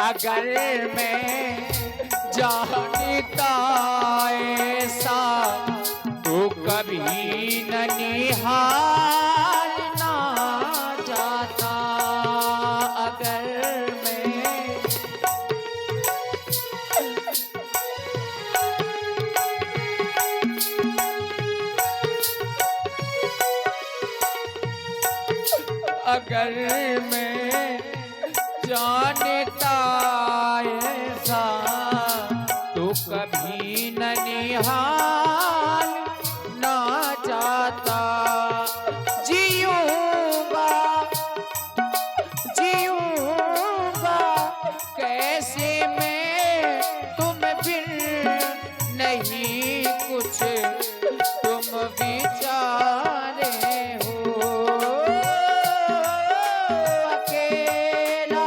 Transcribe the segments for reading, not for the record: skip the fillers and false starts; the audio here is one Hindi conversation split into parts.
अगर मैं जानता ऐसा तो कभी ननिहाल ना जाता। अगर मैं अगर मैं जानता ऐसा तो कभी ननिहाल ना जाता। जीऊंगा जीऊंगा कैसे मैं तुम बिन, नहीं कुछ तुम विचारे हो। अकेला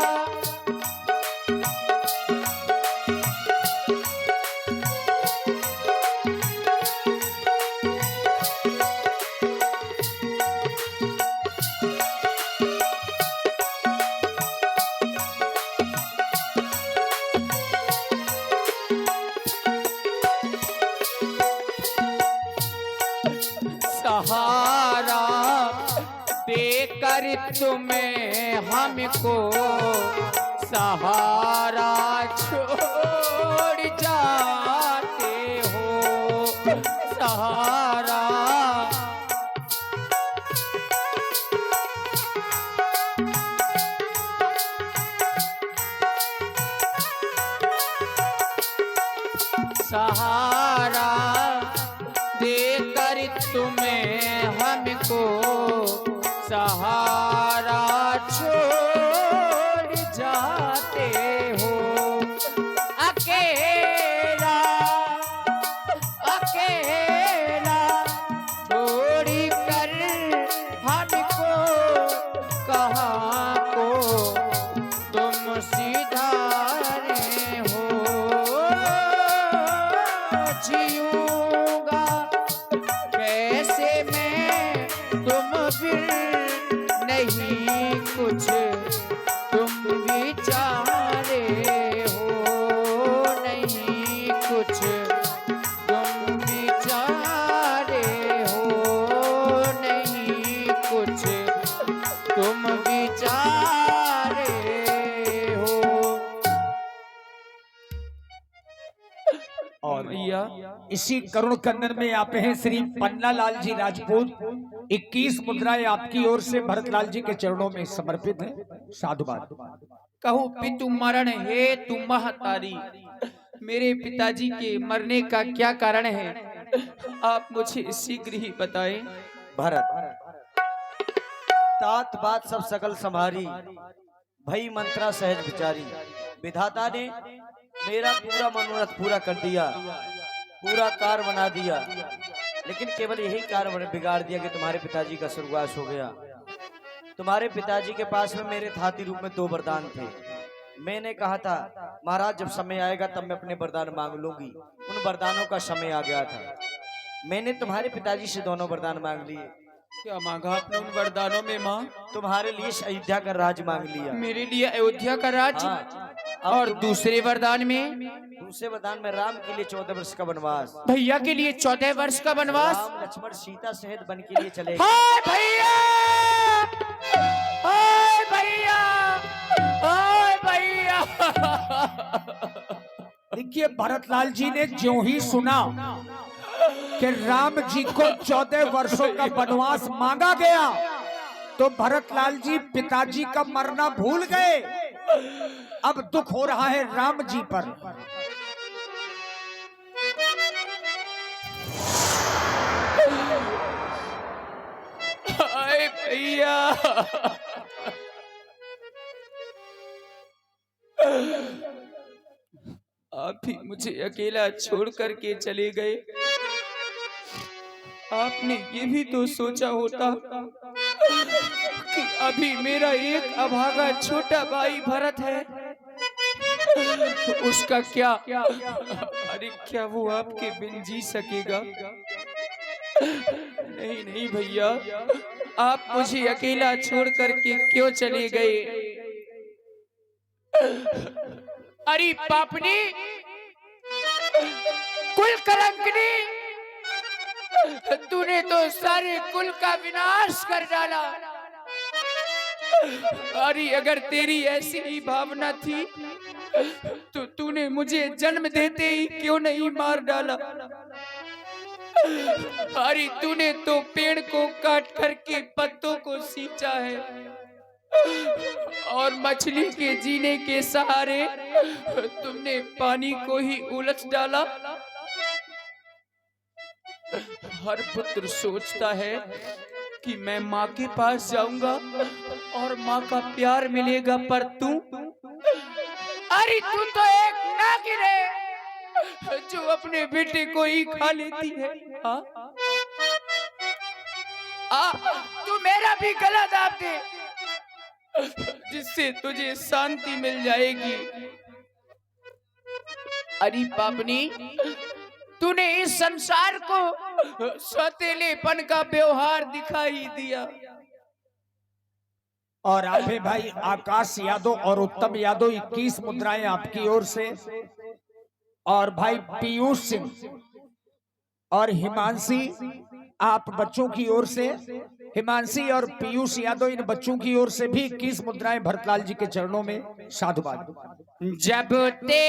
सहारा देकर तुम्हें हमको सहारा छोड़ जाते हो। सहारा सहारा देकर तुम्हें हमको सहारा छोड़ जाते हो। अकेला अकेला छोड़ कर हमको कहाँ को तुम सिधारे हो। जीऊंगा कैसे मैं तुम बिन, नहीं कुछ तुम विचारे हो। नहीं कुछ तुम विचारे हो। नहीं कुछ तुम विचारे हो। और इसी करुण कन्नड़ में आप हैं श्री पन्ना लाल जी राजपूत। 21 मुद्राएं आपकी ओर से भरतलाल जी के चरणों में समर्पित है। साधुवाद। कहूँ पितु मरण है तुम महतारी, मेरे पिताजी के मरने का क्या कारण है, आप मुझे शीघ्र ही बताएं। भरत तात बात सब सकल संभारी, भई मंत्रा सहज विचारी। विधाता ने मेरा पूरा मनोरथ पूरा कर दिया, पूरा कार्य बना दिया, लेकिन केवल यही कार्य बिगाड़ दिया कि तुम्हारे पिताजी का स्वर्गवास हो गया। तुम्हारे पिताजी के पास में मेरे थाती रूप में 2 वरदान थे। मैंने कहा था महाराज जब समय आएगा तब मैं अपने वरदान मांग लूंगी। उन वरदानों का समय आ गया था। मैंने तुम्हारे पिताजी से दोनों वरदान मांग लिए। क्या मांगा आपने उन वरदानों में माँ? तुम्हारे लिए अयोध्या का राज मांग लिया। मेरे लिए अयोध्या का राज? हाँ। और दूसरे वरदान में? दूसरे वरदान में राम के लिए 14 वर्ष का वनवास। भैया के लिए 14 वर्ष का वनवास? राम लक्ष्मण सीता सहित वन के लिए चले। हाय भैया, हाय भैया, हाय भैया। देखिए भरतलाल जी ने ज्यों ही सुना कि राम जी को 14 वर्षों का वनवास मांगा गया तो भरतलाल जी पिताजी का मरना भूल गए। अब दुख हो रहा है राम जी पर। हाय भैया, आप भी मुझे अकेला छोड़ करके चले गए। आपने ये भी तो सोचा होता कि अभी मेरा एक अभागा छोटा भाई भरत है, तो उसका क्या, अरे क्या वो आपके बिन जी सकेगा? नहीं नहीं भैया, आप मुझे अकेला छोड़ करके क्यों चले गए? अरे पापनी, कुल कलंकनी, तूने तो सारे कुल का विनाश कर डाला। अरे अगर तेरी ऐसी ही भावना थी तो तूने मुझे जन्म देते ही क्यों नहीं मार डाला। अरे तूने तो पेड़ को काट करके पत्तों को सींचा है और मछली के जीने के सहारे तुमने पानी को ही उलट डाला। हर पुत्र सोचता है कि मैं माँ के पास जाऊंगा और माँ का प्यार मिलेगा, पर तू, अरे तू तो एक नागिन है जो अपने बेटे को ही खा लेती है। तू मेरा भी गला दाब दे जिससे तुझे शांति मिल जाएगी। अरे पापनी, तूने इस संसार को सौतेलेपन का व्यवहार दिखाई दिया। और आपे भाई आकाश यादव और उत्तम यादव 21 मुद्राएं आपकी ओर से, और भाई पीयूष सिंह और हिमांशी आप बच्चों की ओर से, हिमांशी और पीयूष यादव इन बच्चों की ओर से भी 21 मुद्राएं भरतलाल जी के चरणों में साधुवाद। जब ते